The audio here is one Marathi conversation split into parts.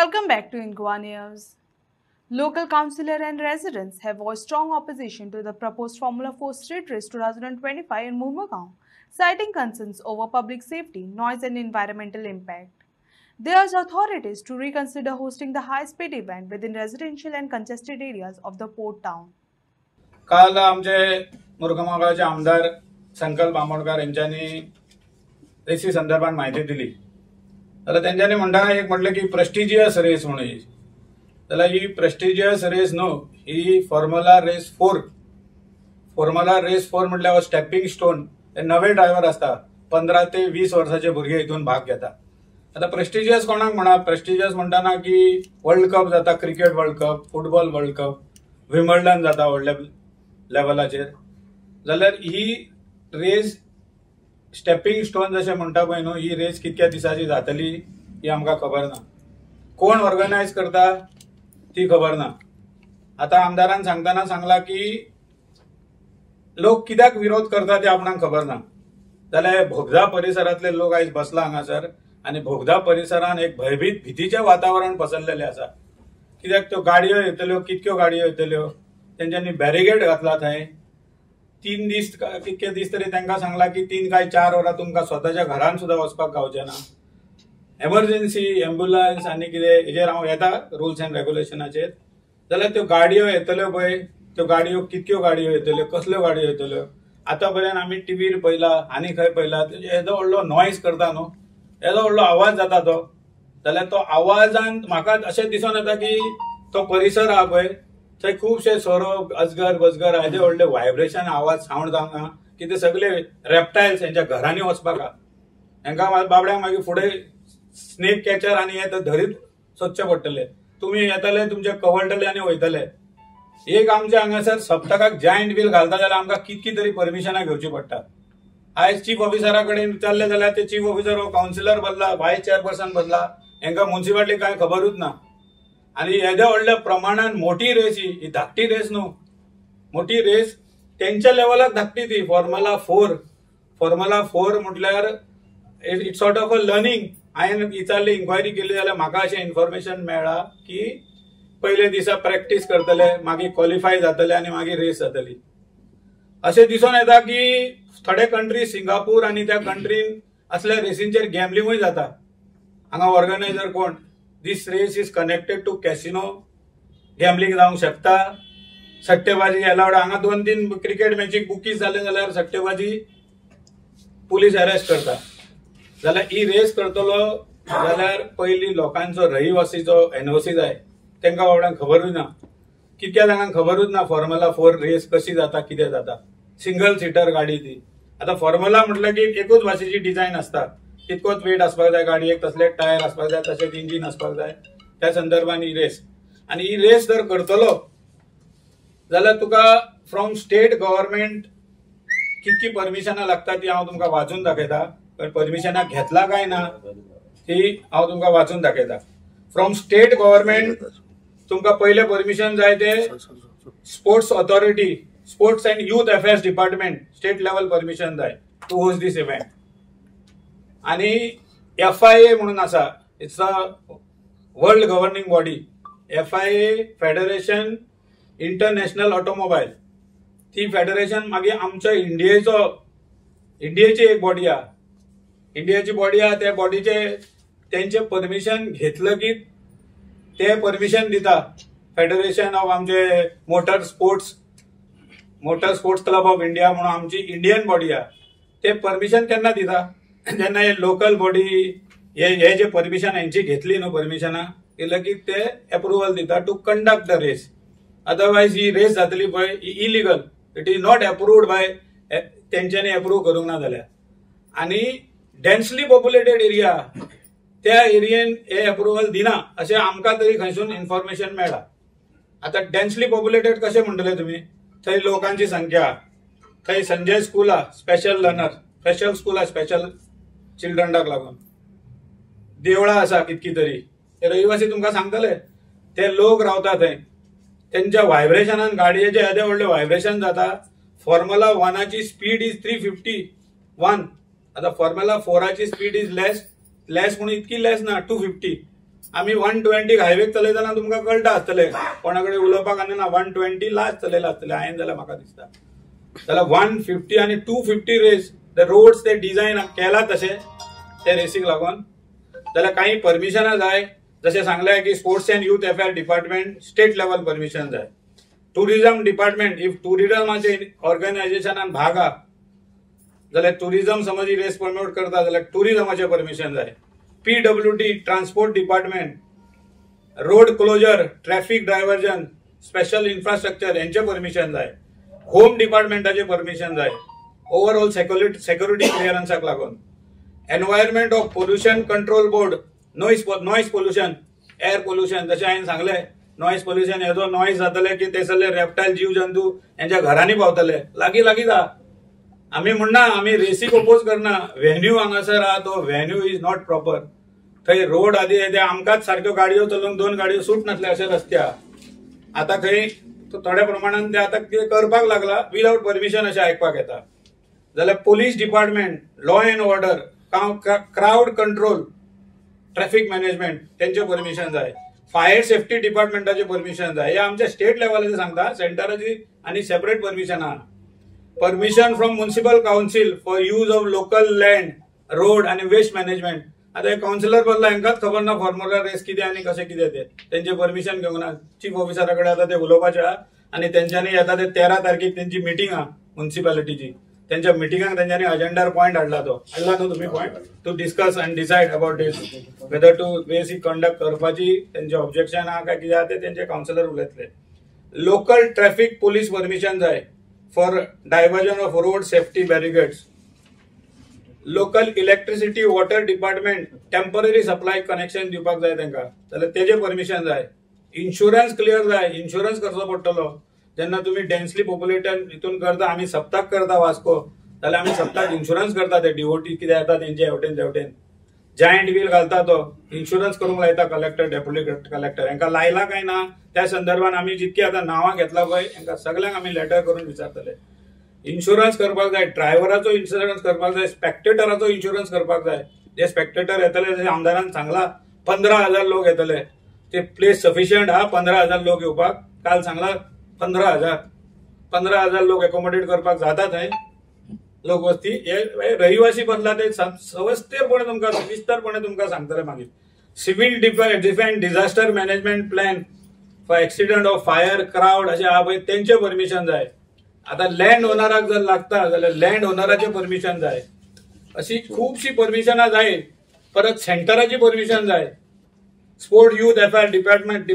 Welcome back to Inqua News. Local councillor and residents have voiced strong opposition to the proposed Formula 4 street race 2025 in Mumbai, citing concerns over public safety, noise and environmental impact. They urge authorities to reconsider hosting the high-speed event within residential and congested areas of the port town. काल आमचे मुरगांवचे आमदार संकल्प बांबोडकर यांच्यानी रेसी संदर्भात माहिती दिली. जाल्यार त्यांच्यानी म्हणटा एक म्हटलं की प्रेस्टिजियस रेस म्हणून ही. जाल्यार ही प्रेस्टिजियस रेस न्हू, ही फॉर्म्युला रेस 4. फॉर्म्युला रेस 4 म्हटल्यार स्टेपिंग स्टोन. नवे ड्रायव्हर असता 15 ते 20 वर्षाचे भुरगे हितून भाग घेता. आता प्रेस्टिजियस कोणाक म्हणा, प्रेस्टिजियस म्हणटाना की वर्ल्ड कप जाता, cricket world cup, football world cup, Wimbledon जाता व्हडल्या लेवलाचेर. जाल्यार ही रेस स्टेपिंग स्टोन जशें म्हणटा पळय न्हू, ही रेस कितक्या दिसाची जातली ही आमकां खबर ना. कोण ऑर्गनायज करता ती खबर ना. आता आमदारान सांगताना सांगला की लोक कित्याक विरोध करता ते आपणाक खबर ना. जाल्यार भोगदा परिसरांतले लोक आयज बसला हांगासर आनी भोगदा परिसरान एक भयभीत भीतीचें वातावरण पसरलेलें आसा. कित्याक त्यो गाडयो येतल्यो, कितक्यो गाडयो येतल्यो, तेंच्यांनी बॅरिगेड घातला थंय. 3 दीस कितके दीस तरी तांकां सांगला की 3 काय 4 वरां तुमकां स्वताच्या घरान सुद्दां वचपाक गावचें ना. एमर्जन्सी एम्ब्युलन्स आनी कितें हेजेर हांव येता रुल्स एंड रेग्युलेशनाचेर. जाल्यार त्यो गाडयो येतल्यो पळय, त्यो गाडयो कितक्यो गाडयो येतल्यो, कसल्यो गाडयो येतल्यो. आतां पर्यंत आमी टीव्हीर पळयला आनी खंय पळयला, येदो व्हडलो नॉयज करता न्हू, येदो व्हडलो आवाज जाता तो. जाल्यार तो आवाजान म्हाका अशें दिसून येता की तो परिसर आहा पळय थंय खुबशे सोरो, अजगर बजगर हेजे व्हडले व्हायब्रेशन आवाज सावंड जावंक ना की ते सगळे रेप्टायल्स हेंच्या घरांनी वचपाक आहा. हेंकां बाबड्यांक मागीर फुडें स्नेक कॅचर आनी हे धरीत सोदचे पडटले. तुमी येतले, तुमचे कवळटले आनी वयतले. एक आमचे हांगासर सप्तकाक जायंट व्हील घालता जाल्यार आमकां कितकी तरी परमिशनां घेवची पडटा. आयज चीफ ऑफिसरा कडेन विचारले जाल्यार ते चीफ ऑफिसर हो कावन्सिलर बदला, व्हायस चेअरपर्सन बदला, हेंकां म्युन्सिपालिटी कांय खबरूच ना. आनी येद्या व्हडल्या प्रमाणात मोठी रेस ही धाकटी रेस न्हू. मोठी रेस तेंच्या लेवलाक धाकटी ती फॉर्म्युला 4. फॉर्म्युला 4 म्हटल्यार it's sort of a learning. हांवें विचारली, इन्क्वायरी केली जाल्यार म्हाका अशें इन्फॉर्मेशन मेळ्ळा की पयले दिसा प्रॅक्टीस करतले, मागीर क्वॉलिफाय जातले आनी मागीर रेस जातली. अशें दिसून येता की थोडे कंट्री, सिंगापूर आनी त्या कंट्रीन असल्या रेसींचेर गॅमलिंगूय जाता. हांगा ऑर्गनायझर कोण, this race is connected to casino, gambling जावंक शकता, सट्टेबाजी अलाउड. हांगा 2-3 क्रिकेट मॅचीक बुकीज जाले जाल्यार सट्टेबाजी पुलीस अरेस्ट करता. जाल्यार ही रेस करतलो जाल्यार पयलीं लोकांचो रहिवासीचो एनओसी जाय. तांकां बाबड्यांक खबरूच ना, कितक्या जाणांक खबरूच ना फॉर्म्युला 4 रेस कशी जाता, कितें जाता. सिंगल सीटर गाडी ती. आता फॉर्म्युला म्हटलं की एकूच भाशेची डिझायन असता. तितकोच वेट आसपाक जाय गाडयेक, तसलेच टायर आसपाक जाय, तशेंच इंजीन आसपाक जाय. त्या संदर्भान ही रेस. आनी ही रेस जर करतलो जाल्यार तुका फ्रॉम स्टेट गव्हर्नमेंट कितकी परमिशनां लागता ती हांव तुमकां वाचून दाखयता. परमिशनां घेतला काय ना ती हांव तुमकां वाचून दाखयता. फ्रॉम स्टेट गव्हर्नमेंट तुमकां पयले परमिशन जाय ते sports authority, sports and youth affairs department, state level permission जाय टू होस्ट दीस इव्हेंट. आणि FIA म्हणून आसा, it's a world governing body. FIA federation international automobile. ती फेडरेशन मागीर आमच्या इंडियेची एक बॉडी आहा. इंडियाची बॉडी आहा, त्या बॉडीचे तेंचे परमिशन घेतलं की ते परमिशन दिता. फेडरेशन ऑफ आमचे motor sports club of India म्हणून आमची इंडियन बॉडी आहा. ते परमिशन केन्ना दिता जेन्ना हे लोकल बॉडी हे जे परमिशन हेंची घेतली न्हू परमिशनां केलं की ते अप्रुवल दिता to conduct the race. Otherwise ही रेस जातली पळय ही illegal. It is not approved by, तेंच्यांनी अप्रूव करूंक ना जाल्यार. आनी डेन्सली पॉप्युलेटेड एरिया त्या एरियेन हे अप्रुवल दिना अशें आमकां तरी खंयसून इन्फॉर्मेशन मेळ्ळा. आतां डेन्सली पॉप्युलेटेड कशें म्हणटले तुमी, थंय लोकांची संख्या, थंय संजय स्कूल आहा स्पेशल लर्नर, स्पेशल स्कूल आहा स्पेशल चिल्ड्रनाक लागून, देवळां आसा कितकी तरी. ते रहिवासी तुमकां सांगतले ते लोक रावता थंय. त्यांच्या व्हायब्रेशनान गाडयेचे येदे व्हडले व्हायब्रेशन जाता. फॉर्म्युला 1ची स्पीड इज 351. आता फॉर्म्युला 4ची स्पीड इज लेस म्हणून इतकी लेस ना 250. आम्ही 120 हायवेक चलयतना तुमकां कळटा आसतले, कोणाकडे उलोवपाक आसना 120 लास्ट चलयला आसतले हांवें जाल्यार म्हाका दिसता. जाल्यार 150 आणि 250 रेस द रोड्स ते डिझायन केला तसे ते रेसीक लागून. जाल्यार काही परमिशनां जाय, जशें सांगलें की sports and youth affair department state level permission जाय. टुरिझम डिपार्टमेंट इफ टुरिझमाचे ऑर्गनायझेशनान भाग आहा जाल्यार टुरिझम समज ही रेस प्रमोट करता जाल्यार टुरिझमाचे परमिशन जाय. PWD transport department road closure, traffic diversion, special infrastructure यांचे परमिशन जाय. होम डिपार्टमेंटाचे परमिशन जाय ओव्हरऑल सेक्युरिटी क्लिअरन्साक लागून. Environment of pollution control board, noise pollution, air pollution, जशें हांवें सांगलें नॉइज पोल्युशन हेजो नॉइज जातले की ते सगळे रेप्टायल जीव जंतू यांच्या घरांनी पावतले, लागीं लागीं जा. आम्ही म्हणना आम्ही रेसीक ओपोज करना, व्हेन्यू हांगासर आहा तो व्हेन्यू इज नॉट प्रॉपर. थंय रोड आदी ते आमकांच सारक्यो गाडयो चलोवंक 2 गाडयो सूट नासले अशे रस्ते आहा. आतां खंय थोड्या प्रमाणात ते आतां कितें करपाक लागला विदाउट परमिशन अशें आयकपाक येता. जाल्यार police department, law and order, crowd control, traffic management त्यांचे परमिशन जाय. फायर सेफ्टी डिपार्टमेंटाचे परमिशन जाय. हे आमच्या स्टेट लेवलाचे सांगता, सेंटराची आणि सेपरेट परमिशन आहा. Permission from municipal council for use of local land, road आणि वेस्ट मॅनेजमेंट. आता हे काउन्सिलर बदला हांकांच खबर ना फॉर्म्युला रेस कितें आणि कशें कितें ते त्यांचे परमिशन घेवंक ना. चीफ ऑफिसराकडे आता ते उलोवपाचे आहा आणि त्यांच्यानी येता ते 13 तारखेक त्यांची मिटींग आहा म्युनिसिपालिटीची. त्यांच्या मिटिंगाक त्यांच्यानी अजेंडार पॉइंट हाडला न्हू तुम्ही point to discuss and decide about this whether to race ही कंडक्ट करपाची त्यांचे ऑब्जेक्शन आहा काय कितें आहा ते त्यांचे काउन्सिलर उलयतले. लोकल ट्रॅफिक पोलीस परमिशन जाय for diversion of road safety barricades. Local electricity water department temporary supply connection दिवपाक जाय तांकां जाल्यार तेजे परमिशन जाय. इन्शुरन्स क्लियर जाय, इन्शुरन्स करचो पडटलो. जेन्ना तुम्ही डेन्सली पॉप्युलेटेड हितून करता, आम्ही सप्ताक करता वास्को जाल्यार आम्ही सप्ताक इन्शुरन्स करता ते डिओटी कितें येता तेंचे हेवटेन तेवटेन. जायंट व्हील घालता तो इन्शुरन्स करूंक लायता कलेक्टर, डेप्युटी कलेक्टर. हांकां लायला काय ना त्या संदर्भात आम्ही जितकी आता नावां घेतला पळय हांकां सगळ्यांक आम्ही लेटर करून विचारतले. इन्शुरन्स करपाक जाय, ड्रायव्हराचो इन्शुरन्स करपाक जाय, स्पेक्टेटराचो इन्शुरन्स करपाक जाय. जे स्पेक्टेटर येतले ते आमदारान सांगला 15,000 लोक येतले. ते प्लेस सफिशियंट आहा 15,000 लोक येवपाक. काल सांगला 15,000 लोक एकोमोडेट करपाक जाता थंय लोक वस्ती. हे रहिवासी बदला ते सविस्तरपणे तुमकां सविस्तरपणे तुमकां सांगतले मागीर. Civil defence disaster management plan for accident of fire crowd अशें आहा पळय तेंचे परमिशन जाय. आता लँड ओनराक जर लागता जाल्यार लँड ओनराचे परमिशन जाय. अशी खूबशी परमिशनां जाय. परत सेंटराची परमिशन जाय. Sport youth affair department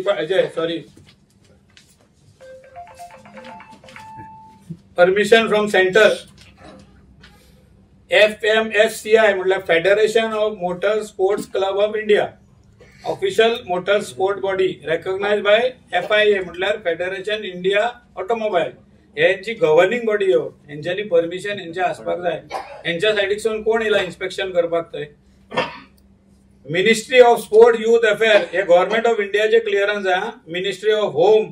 permission from centre. FMFCI म्हटल्यार federation of motor sports club of India, official motor sport body recognised by FIA म्हटल्यार फेडरेशन इंडिया ऑटोमोबाईल. यांची गव्हर्निंग बॉडी हो, यांच्यानी परमिशन यांचे आसपाक जाय. यांच्या सायडीकसून कोण येयला इन्स्पेक्शन करपाक थंय. Ministry of sport youth affair हे गव्हर्नमेंट ऑफ इंडियाचे क्लिअरन्स आहे. मिनिस्ट्री ऑफ होम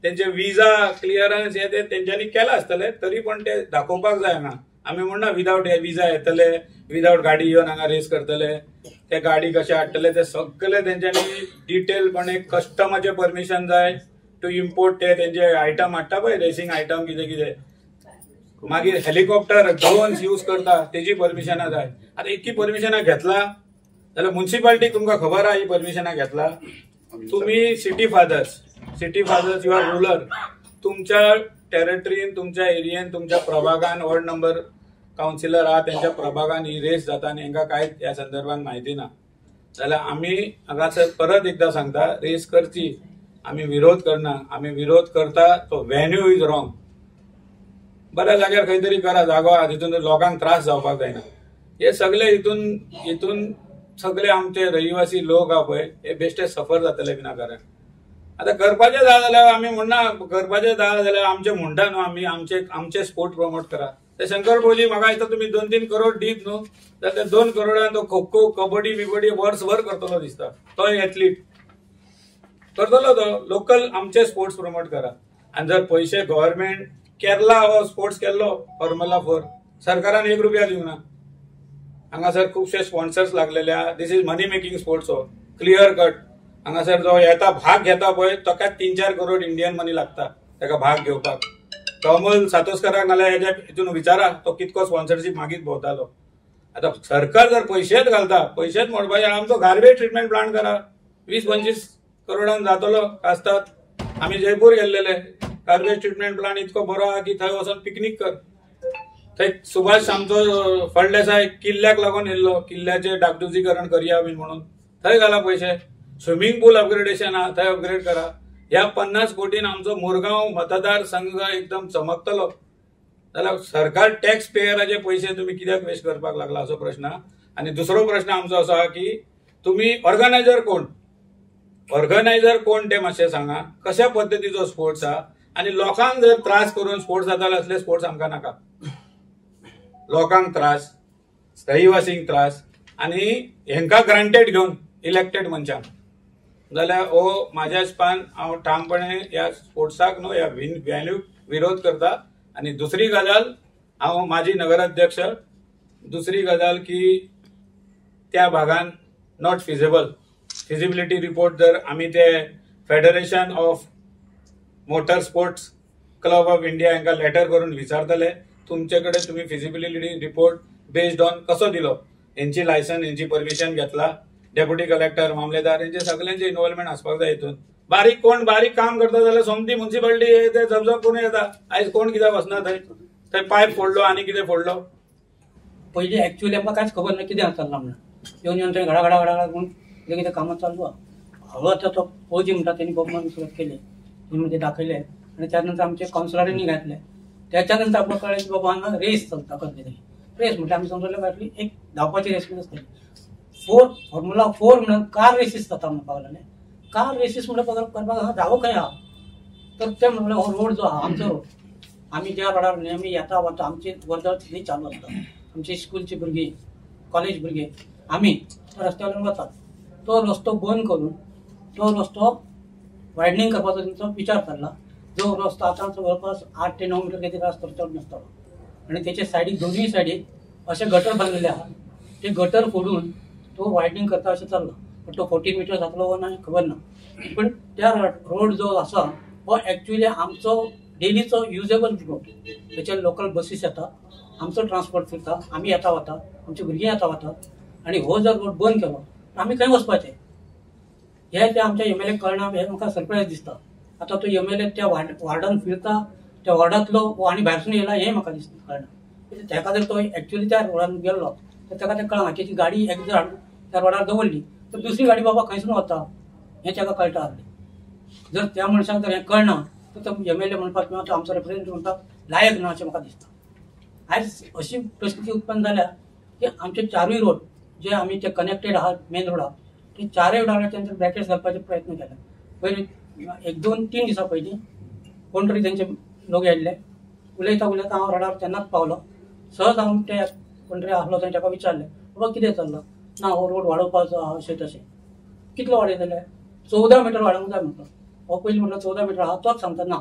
त्यांचे विजा क्लिअरन्स हे ते त्यांच्यानी केला आसतले, तरी पण ते दाखोवपाक जाय हांगा. आम्ही म्हणना विदाउट विजा येतले, विदाउट गाडी येवन हांगा रेस करतले, ते गाडी कशे हाडटले ते सगळे त्यांच्यानी डिटेलपणे. कस्टमाचे परमिशन जाय टू इम्पोर्ट ते त्यांचे आयटम हाडटा पळय रेसिंग आयटम कितें कितें. मागीर हेलिकॉप्टर ड्रोन्स यूज करता तेजी परमिशनां जाय. आता इतकी परमिशनां घेतला जाल्यार म्युनिसिपालिटीक तुमकां खबर आहा ही परमिशनां घेतला. तुम्ही city fathers you are ruler. तुमच्या टेरिटरीन, तुमच्या एरियेन, तुमच्या प्रभागान वॉर्ड नंबर काउन्सिलर आहा त्यांच्या प्रभागान ही रेस जाता आनी हांकां कांयच ह्या संदर्भात म्हायती ना जाल्यार आमी हांगासर परत एकदा सांगता रेस करची. आम्ही विरोध करना. आम्ही विरोध करता तो व्हेन्यू इज रॉंग. बऱ्या जाग्यार खंय तरी करा जागो आहा तितून लोकांक त्रास जावपाक जायना. हे सगळे हितून सगळे आमचे रहिवासी लोक आहा पळय हे बेश्टे सफर जातले विनाकारण. आता करपाचे जाय जाल्यार आमी म्हणना करपाचे जाय जाल्यार आमचे म्हणटा न्हू आमी आमचे स्पोर्ट प्रमोट करा. ते शंकर भोवजी म्हाका दिसता तुमी 2-3 करोड दीत न्हू जाल्यार ते 2 करोडान तो खो खो कबड्डी बिबड्डी वर्सभर करतलो दिसता. तो एथलीट करतलो तो. लोकल आमचे स्पोर्ट्स प्रमोट करा. आणि जर पैसे गव्हर्नमेंट केरला हो स्पोर्ट्स केल्लो फॉर्म्युला 4 सरकारान 1 रुपया दिवना. हांगासर खुबशे स्पॉन्सर्स लागलेले आहा. दिस इज मनी मेकिंग स्पोर्ट्स हो क्लियर कट. हांगासर जो येता भाग घेता पळय ताका 3-4 करोड इंडियन मनी लागता ताका भाग घेवपाक. कमल सातोस्कराक नाल्यार हेच्या हितून विचारा तो कितको स्पॉन्सरशीप मागीत भोंवतालो. आता सरकार जर पैसेच घालता पैसेच मोडपाचे आमचो गार्बेज ट्रीटमेंट प्लांट करा 20-25 करोडान जातलो आसतात. आम्ही जयपूर गेल्लेले गार्बेज ट्रीटमेंट प्लांट इतको बरो आहा की थंय वचून पिकनीक कर. थंय सुभाष आमचो फळदेसाय किल्ल्याक लागून येयल्लो किल्ल्याचे डागडुजीकरण करया बीन म्हणून थंय घाला पैसे. स्विमिंग पूल अपग्रेडेशन आहा थंय अपग्रेड करा. ह्या 50 कोटीन आमचो मुरगांव मतदारसंघ एकदम चमकतलो. जाल्यार सरकार टॅक्स पेयराचे पैसे तुम्ही कित्याक वेस्ट करपाक लागला असो प्रश्न. आणि दुसरो प्रश्न आमचो असो आहा की तुम्ही ऑर्गनायझर कोण ते मातशें सांगा. कशा पद्दतीचो स्पोर्ट्स आहा आणि लोकांक जर त्रास करून स्पोर्ट्स जाताले असले स्पोर्ट्स आमकां नाका. लोकांक त्रास रहिवासींक त्रास आणि हेंका ग्रांटेड घेवन इलेक्टेड मनशांक जाल्यार हो म्हाज्या हिसपान हांव ठामपणे ह्या स्पोर्ट्साक न्हू ह्या व्हॅल्यूक विरोध करता. आणि दुसरी गजाल हांव माजी नगराध्यक्ष दुसरी गजाल की त्या भागान नॉट फिजिबल फिजिबिलिटी रिपोर्ट जर आम्ही ते federation of motor sports club of India हांकां लेटर करून विचारतले तुमचे कडेन तुम्ही फिजिबिलिटी रिपोर्ट बेस्ड ऑन कसो दिलो. हेंची लायसन हेंची परमिशन घेतला. डेप्युटी कलेक्टर मामलेदार हेंचे सगळ्यांचे इन्व्हॉल्वमेंट आसपाक जाय हितून. बारीक काम करता जाल्यार सोमती म्युन्सिपालिटी ते जबजब करून येता. आयज कोण कित्याक वचना थंय पायप फोडलो आनी कितें फोडलो. पयलीं एक्चुअली आमकां कांयच खबर ना कितें चल्लां म्हणून येवन थंय घडा करून कितें कितें कामां चालू आहा. हळू आतां तो फौजी म्हणटा तेणी बोबमान सुरवात केली ते दाखयले आनी त्यानंतर आमचे कावन्सिलरांनी घातले. त्याच्या नंतर आमकां कळ्ळें की बाबा हांगा रेस चलता कसली तरी. रेस म्हणजे आमी समजले फाटली एक धांवपाची रेस बीन आसतली. फॉर्म्युला 4 म्हणून कार रेसीस जाता म्हणून पावलेले. कार रेसीस म्हणून करपाक हांगा धांवो खंय आहा. तर ते म्हणले हो रोड जो आहा आमचो रोड आमी ज्या रोडार नेहमी येता वता आमची वर्दळ ती चालू आसता. आमची स्कूलची भुरगीं कॉलेज भुरगे आमी रस्त्यावर वतात. तो रस्तो बंद करून तो रस्तो वायडनींग करपाचो तेंचो विचार केला. जो रस्तो आतां जवळपास 8 ते 9 मीटर कितें रस्तो चड नासतालो आनी तेचे सायडीक दोनूय सायडीक अशे गटर बांदलेले आहा. ते गटर फोडून तो वायडनींग करता अशें चल्ला. पण तो 14 मीटर जातलो वा ना खबर ना. पण त्या रोड जो आसा हो एक्चुअली आमचो डेलीचो युजेबल रोड. तेचे लोकल बसीस येता आमचो ट्रान्सपोर्ट फिरता आमी येता वता आमची भुरगीं येता वता. आणि हो जर रोड बंद केलो तर आमी खंय वचपाचें हे ते आमच्या एमएलए कळना. हे म्हाका सरप्रायज दिसता. आतां तो एमएलए त्या वार्डान फिरता त्या वार्डांतलो आनी भायरसून येयला हें म्हाका दिसता कळना. तेका जर तो एक्चुअली त्या रोडान गेल्लो तर तेका तें कळना तेची गाडी एक जर हाडून त्या रोडार दवरली तर दुसरी गाडी बाबा खंयसून वता हें तेका कळटा आसलें. जर त्या मनशाक जर हें कळना तर तो एमएलए म्हणपाक किंवा तो आमचो रिप्रेझेंटेटिव्ह म्हणपाक लायक ना अशें म्हाका दिसता. आयज अशी परिस्थिती उत्पन्न जाल्या की आमचे 4 रोड जे आमी ते कनेक्टेड आहात मेन रोडाक ते 4 रोडाचेर ब्रॅकेट्स घालपाचे प्रयत्न केले. पयलीं 1-2-3 दिसां पयलीं कोण तरी तेंचे लोक येयल्ले उलयता हांव रोडार तेन्नाच पावलो. सहज हांव ते कोण तरी आसलो थंय ताका विचारलें बाबा कितें चल्लां. ना हो रोड वाडोवपाचो आहा अशें तशें. कितलो वाडयतले 14 मीटर वाडोवंक जाय म्हणटा. हो पयलीं म्हणटा 14 मीटर आहा तोच सांगता ना.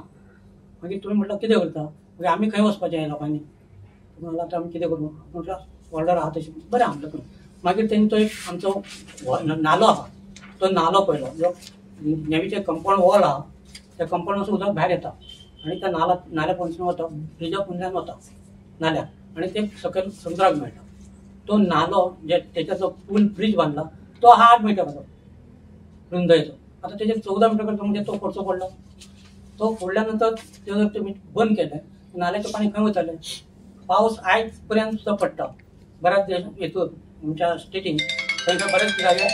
मागीर तुमी म्हणटा कितें करता मागीर आमी खंय वचपाचें हें लोकांनी म्हणून आतां आमी कितें करूं म्हटल्यार ऑर्डर आहा तशी बरें आमच्या. मागीर तेणी तो एक आमचो नालो आहा तो नालो पळयलो जो नेवीचे कंपाऊंड वॉल आहा त्या कंपाऊंडासून उदक भायर येता आनी त्या नाल्या पंचान वता ब्रिजा पंचान वता नाल्या आनी ते सकयल समुद्राक मेळटा. तो नालो जे तेच्या जो पूल ब्रिज बांदला तो 8 मिटराचो रुंदयेचो. आतां तेजेर 14 मीटर करता म्हणजे तो करचो पडलो. तो फोडल्या नंतर ते जर तुमी बंद केलें नाल्याचें पाणी खंय वतलें. पावस आयज पर्यंत सुद्दां पडटा बऱ्याच हेतून आमच्या स्टेटीन तांकां बरेच जाग्यार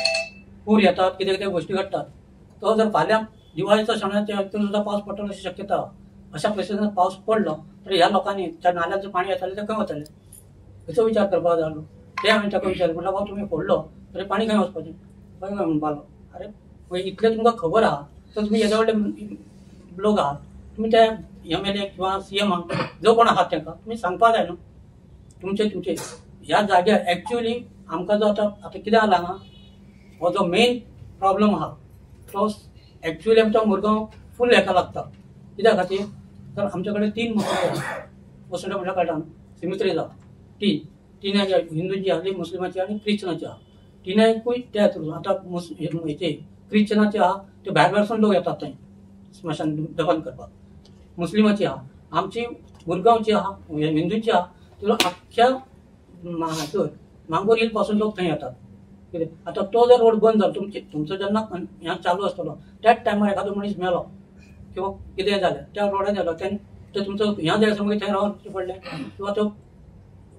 पूर येतात कितें कितें गोश्टी घडटात. तो जर फाल्यां दिवाळीचो सणाच्या हितून सुद्दां पावस पडटलो अशी शक्यता. अशा परिस्थितीन पावस पडलो तर ह्या लोकांनी त्या नाल्याचें पाणी येतालें तें खंय वतलें हेचो विचार करपाक जालो. ते हांवें ताका विचारलें म्हणल्यार बाबा तुमी फोडलो तरी पाणी खंय वचपाचें खंय म्हणपाक अरे पळय इतलें तुमकां खबर आहा तर तुमी हेजे व्हडले लोक आहात तुमी त्या एमएलए किंवा सीएमाक जो कोण आहात तांकां तुमी सांगपाक जाय न्हू. तुमचे ह्या जाग्यार एक्चुअली आमकां जो आतां कितें जाला हांगा हो जो मेन प्रॉब्लम आहा तो एक्चुअली आमच्या मुरगांव फूल हेका लागता. कित्या खातीर तर आमचे कडेन 3 मसोड्यो म्हणल्यार कळटा सिमित्रीज आहा. 3 हिंदूची आसली मुस्लिमाची आनी क्रिश्चनाची आहा. 3कूय त्या थ्रू आतां हेचे क्रिश्चनाचे आहा ते भायर भायरसून लोक येतात थंय स्मशान दफन करपाक, मुस्लिमाची आहा, आमची मुरगांवची आहा, हिंदूची आहा, त्यो अख्ख्या हातूर मांगोर हिल पासून लोक थंय येतात. कितें आतां तो जर रोड बंद जालो तुमचो जेन्ना ह्या चालू आसतलो त्याच टायमार एखादो मनीस मेलो किंवा कितें जालें त्या रोडार गेलो तेन्ना तुमचो ह्या जाय आसा मागीर थंय रावचें पडलें किंवा तो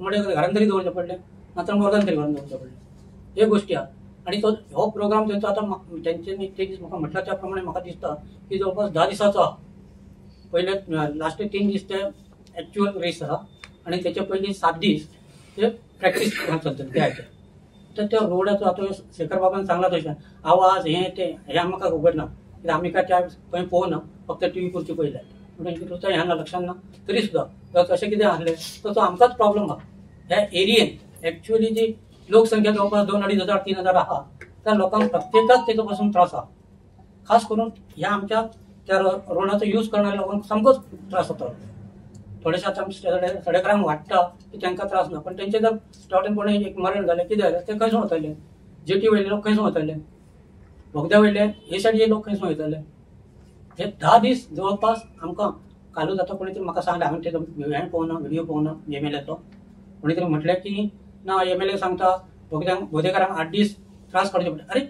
म्हणजे घरान तरी दवरचें पडलें नातर वर्गान तरी व्हरून दवरचें पडलें. हे गोश्टी आहा. आणि तो हो प्रोग्राम तेंचो आतां तेंच्यांनी ते दीस म्हाका म्हटल्या त्या प्रमाणे म्हाका दिसता की जवळपास 10 दिसाचो आहा. पहिले लास्ट 3 दीस ते एक्च्युअल रेस आहा आणि तेच्या पयलीं 7 दीस ते प्रॅक्टीस चलतले ते हाचे. तर त्या रोडाचो आतां शेखर बाबान सांगला तशें आवाज हे आमकां खबर ना कित्याक आमी काय त्या खंय पळोवना फक्त टीव्ही पुरती पळयल्या म्हणून तुमच्या ह्या लक्षात ना तरी सुद्दां तशें कितें आसलें तर तो आमकांच प्रॉब्लम आहा. ह्या एरियेन एक्च्युअली जी लोकसंख्या जवळपास 2,500-3,000 आहा त्या लोकांक प्रत्येकाक तेचो पासून त्रास आहा. खास करून ह्या आमच्या त्या रोडाचो यूज करणाऱ्या लोकांक सामकोच त्रास जाता. थोडेशे आतां सडेकरांक वाटता की तांकां त्रास ना पण तेंचे जर स्टार्टींग कोणें एक मरण जालें कितें जालें ते खंयसून वताले, जेटी वयले लोक खंयसून वताले, बोगद्या वयले हे सायडीचे लोक खंयसून वयताले. हे 10 दीस जवळपास आमकां कालूच आतां कोणी तरी म्हाका सांगलें हांवें तेजो हें पळोवना व्हिडियो पळोवना MLAचो कोणी तरी म्हटलें की ना MLA सांगता बोगदेकारांक 8 दीस त्रास काडचे पडटा. अरे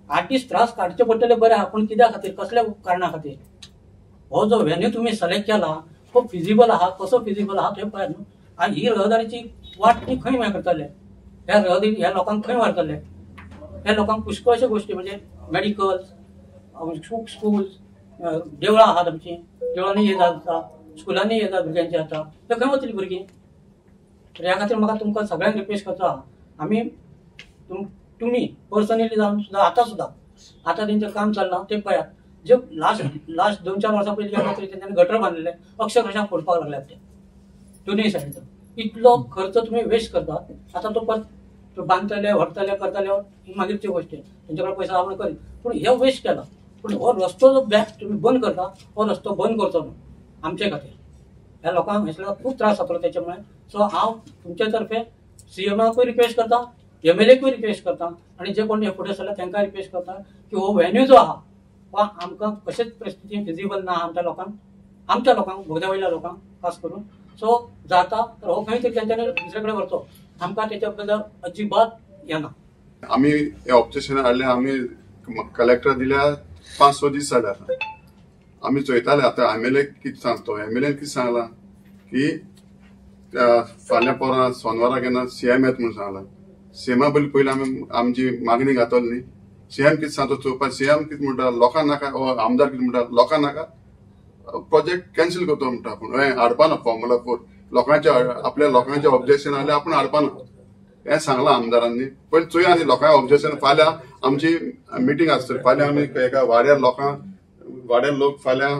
8 दीस त्रास काडचे पडटले बरें आहा पूण कित्या खातीर कसल्या कारणा खातीर? हो जो व्हेन्यू तुमी सिलेक्ट केला तो फिजिबल आहा कसो फिजिबल आहा थंय पळयात न्हू. आनी ही रहदारीची वाट ती खंय हें करतले ह्या रहदारी ह्या लोकांक खंय व्हरतले? ह्या लोकांक पुष्कळशे गोश्टी म्हणजे मेडिकल्स स्कूल्स देवळां आहात आमची देवळांनी ये जाता स्कुलांनी ये जाता भुरग्यांची आतां ते खंय वतलीं भुरगीं? तर ह्या खातीर म्हाका तुमकां सगळ्यांक रिक्वेस्ट करता आमी तुमी पर्सनली जावन सुद्दां आतां तेंचें काम चल्लां ते पळयात. जे लास्ट 2-4 वर्सां पयलीं केन्ना तरी तेंच्यांनी गटर बांदलेले अक्षरशः फोडपाक लागल्यात ते दोनूय सायडीचो. इतलो खर्च तुमी वेस्ट करतात. आतां तो परत बांदतले व्हरतले करतले मागीरची गोश्ट तेंचे कडेन पयसो आपण करीत पूण हे वेस्ट केला. पूण हो रस्तो जो तुमी बंद करता हो रस्तो बंद करचो न्हू आमचे खातीर. ह्या लोकांक हेसलो खूब त्रास जातलो त्याच्यामुळे. सो हांव तुमचे तर्फे CMाकूय रिक्वेस्ट करता MLAकूय रिक्वेस्ट करता आणि जे कोण फुडें सरला तांकां रिक्वेस्ट करता की हो व्हेन्यू जो आहा वा आमकां कशेच परिस्थितीन फिजिबल ना आमच्या लोकांक बोगद्या वयल्या लोकांक खास करून. सो जाता तर हो खंय तरी तेंच्यांनी दुसरे कडेन व्हरचो. आमकां तेच्या बद्दल अजिबात येना. आमी हे ऑब्जेक्शन हाडले आमी कलेक्टर दिल्या 5-6 दीस जाले आतां. आमी चोयताले आतां MLA कितें सांगतो MLAन कितें सांगलां की फाल्यां पोरां सोनवारा केन्ना CM येता म्हणून सांगलां. CMा पयलीं आमची मागणी घातली न्ही. CM कितें सांगता चोवपाक CM कितें म्हणटा लोकांक नाका आमदार कितें म्हणटा लोकांक नाका प्रोजेक्ट कॅन्सल करतो म्हणटा पूण हें हाडपाना फॉर्म्युला 4 लोकांच्या आपल्या लोकांचे ऑब्जेक्शन आसलें आपूण हाडपाना हें सांगलां आमदारांनी. पयलीं चोया न्ही लोकांचे ऑब्जेक्शन. फाल्यां आमची मिटींग आसतली. फाल्यां आमी एका वाड्यार लोक फाल्यां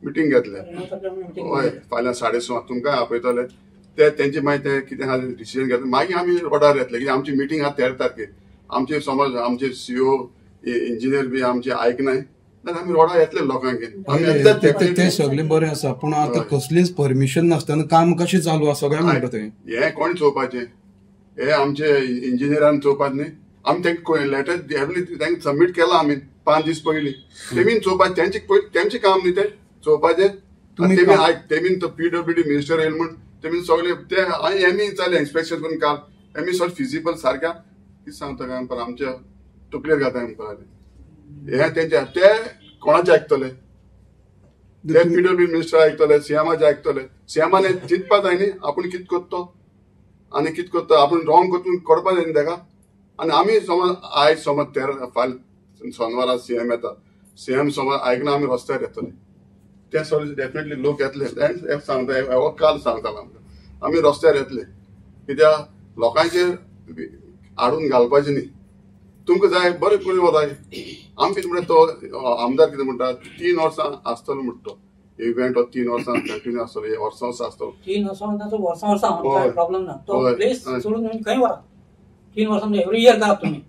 मिटींग घेतले. हय फाल्यां 6:30 तुमकां आपयतले ते तेंचे मागीर ते कितें आहा डिसिजन घेतले मागीर आमी रोडार येतले कित्याक आमची मिटींग आहा 13 तारखेर. आमचे समज आमचे CO इंजिनियर बी आमचे आयकनाय जाल्यार आमी रोडार येतले लोकांक घेवन. ते सगळें बरें आसा पूण आतां कसलीच परमिशन नासतना काम कशें चालू आसा काय म्हणटा ते हें कोण चोवपाचें? हे आमचे इंजिनियरान चोवपाचें न्ही. आमी तांकां लेटर तांकां सबमीट केलां आमी 5 दीस पयलीं. तेमीन चोवपाचें तेंचें काम न्ही तें चोवपाचें. तेमीन तो PWD मिनिस्टर येयला म्हण तेमीन सगळे ते एमी जालें इन्स्पेक्शन करून काल एमी सगळें फिजिबल सारक्या कितें सांगता काय म्हणपाक आमच्या तकलेर घाता म्हणपाक हे तेंचे ते कोणाचे आयकतले? ते PWD मिनिस्टर आयकतले CMाचे आयकतले. CMान चिंतपा जाय न्ही आपूण कितें करता आनी कितें करता आपूण रॉंग करून करपा जाय न्ही ताका. आनी आमी समज आयज समज फाल्यां सोनवारा CM येता CM समज आयकना आमी रस्त्यार येतले ते सगळे डेफिनेटली लोक येतले सांगता हो काल सांगतालो आमकां आमी रस्त्यार येतले कित्याक लोकांचेर हाडून घालपाचें न्ही. तुमकां जाय बरें करून वताय. आमी कितें म्हणटा तो आमदार कितें म्हणटा 3 वर्सां आसतलो म्हणटा तो इव्हेंट 3 वर्सां कंटिन्यू आसतलो वर्सां आसतलो 3 वर्सां प्रॉब्लेम ना. तो प्लेस सोडून खंय वरा 3 वर्सां एवरी इयर करा तुम्ही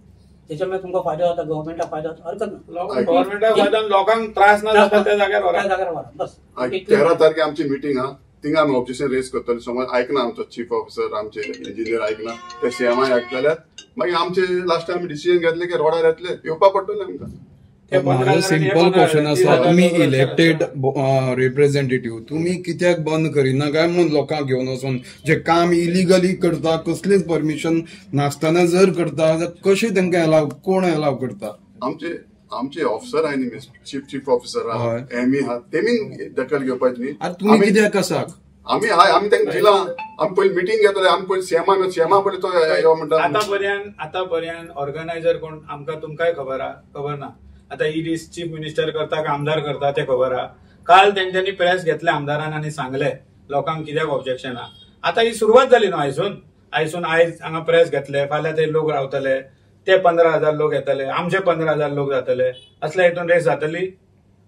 त्याच्यामुळे तुमकां फायदो जाता गव्हर्मेंटाक फायदो जाता हरकत ना. गव्हर्मेंटाक फायदो लोकांक त्रास ना जाता त्या जाग्यार वरा बस. 13 तारखे आमची मिटींग आहा थिंगा आमी ऑब्जेक्शन रेज करतले. समज आयकना आमचो चीफ ऑफिसर आमचे इंजिनियर आयकना ते CMाय आयकतले मागीर आमचे लास्ट आमी डिसिजन घेतले की रोडार येतले येवपा पडटले आमकां. ते 15,000 माझं सिंपल क्वेश्चन आसा, 15,000 तुम्ही लोक इलेक्टेड रिप्रेझेंटेटिव्ह, तुम्ही कित्याक बंद करिना काय म्हणून लोकांक घेवन वचून जे काम इलिगली करता, कसलीच परमिशन नासतना जर करता जाल्यार कशें तांकां अलाव, कोण अलाव करता? आमचे ऑफिसर आहाय न्ही, चीफ ऑफिसर हय. एम आहात तेमी दखल घेवपाची न्ही. आतां तुम्ही कित्याक आसाक? आमी तांकां दिला. आमी पयलीं मिटींग घेतले, आमी पयलीं सेमा पयलीं तो यो म्हणटा. आतापर्यंत ऑर्गनायझर कोण आमकां तुमकांय खबर ना. आता ईडी चीफ मिनिस्टर करता का आमदार करता ते खबर आहा. काल तेंच्यांनी प्रेस घेतले आमदारान आनी सांगले लोकांक कित्याक ऑब्जेक्शन आहा. आता ही सुरवात जाली न्हू आयज हांगा प्रेस घेतले, फाल्यां ते लोक रावतले, ते 15,000 लोक येतले, आमचे 15,000 लोक जातले, असल्या हितून रेस जातली.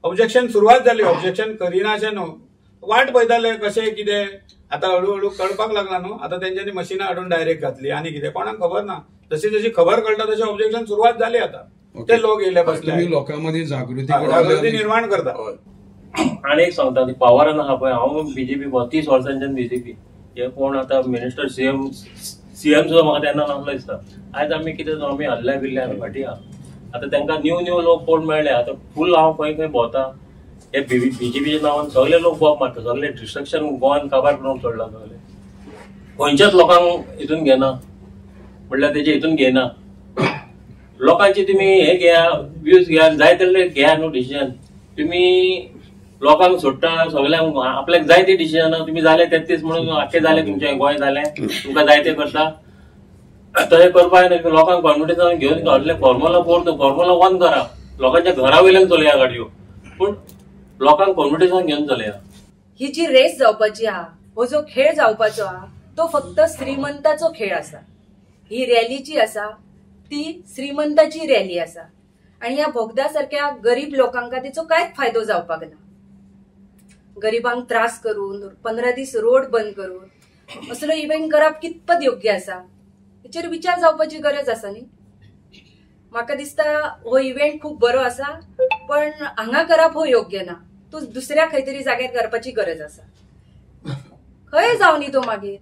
ऑब्जेक्शन सुरवात जाली, ऑब्जेक्शन करिना अशें न्हू, वाट पळयताले कशें कितें. आता हळूहळू कळपाक लागला न्हू. आता तेंच्यांनी मशिनां हाडून डायरेक्ट घातली आनी कितें कोणाक खबर ना. जशी खबर कळटा तशी ऑब्जेक्शन सुरवात जाली. आता ते लोक येयले बसले, तुम्ही लोकांमध्ये जागृती निर्माण करता. आणि एक सांगता, पवारान आहा पळय, हांव बीजेपी 32 वर्सांच्यान बीजेपी, हे कोण आता मिनिस्टर सीएम सुद्धा म्हाका तेन्ना नासलो दिसता. आयज आमी कितें आमी हल्ल्या बिल्ल्या आमी फाटी आहा. आता तांकां न्यू लोक कोण मेळ्ळे. आता फुल हांव खंय भोंवता, हे बीजेपीच्या नांवान सगळे लोक बॉब मारता, सगळे डिस्ट्रक्शन गोंयान काबार करून सोडला. सगळे खंयच्याच लोकांक हितून घेना, म्हणल्यार तेजे हितून घेना. लोकांची तुम्ही हे घ्या, व्ह्यूज घ्या, जाय तसले घ्या न्हू डिसिजन. तुम्ही लोकांक सोडटा, सगळ्यांक आपल्याक जाय ते डिसिजन तुम्ही जाले 33 म्हणून आख्खे जाले, तुमचे गोंय जाले, तुमकां जाय ते करता. तशें करपाक लोकांक कॉन्फिडन्स घेवन हाडले. फॉर्म्युला 4 फॉर्म्युला 1 करा, लोकांच्या घरा वयल्यान चलया गाडयो, पूण लोकांक कॉन्फिडन्सान घेवन चलया. ही जी रेस जावपाची आहा, हो जो खेळ जावपाचो आहा, तो फक्त श्रीमंताचो खेळ आसा. ही रॅली जी आसा ती श्रीमंताची रॅली आसा आणि ह्या बोगदा सारख्या गरीब लोकांका तिचो कांयच फायदो जावपाक ना. गरीबांक त्रास करून 15 दीस रोड बंद करून असलो इव्हेंट करप कितपत योग्य आसा, हेचेर विचार जावपाची गरज आसा न्ही. म्हाका दिसता हो इव्हेंट खूप बरो आसा, पण हांगा करप हो योग्य ना. तू दुसऱ्या खंय तरी जाग्यार करपाची गरज आसा. खंय जाव न्ही तो मागीर.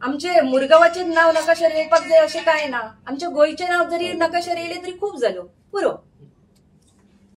आमचे मुरगांवाचे नाव नकाशार येवपाक जाय अशें काय ना. आमच्या गोंयचे नाव जरी नकाशार येयले तरी खूप जालो, पुरो.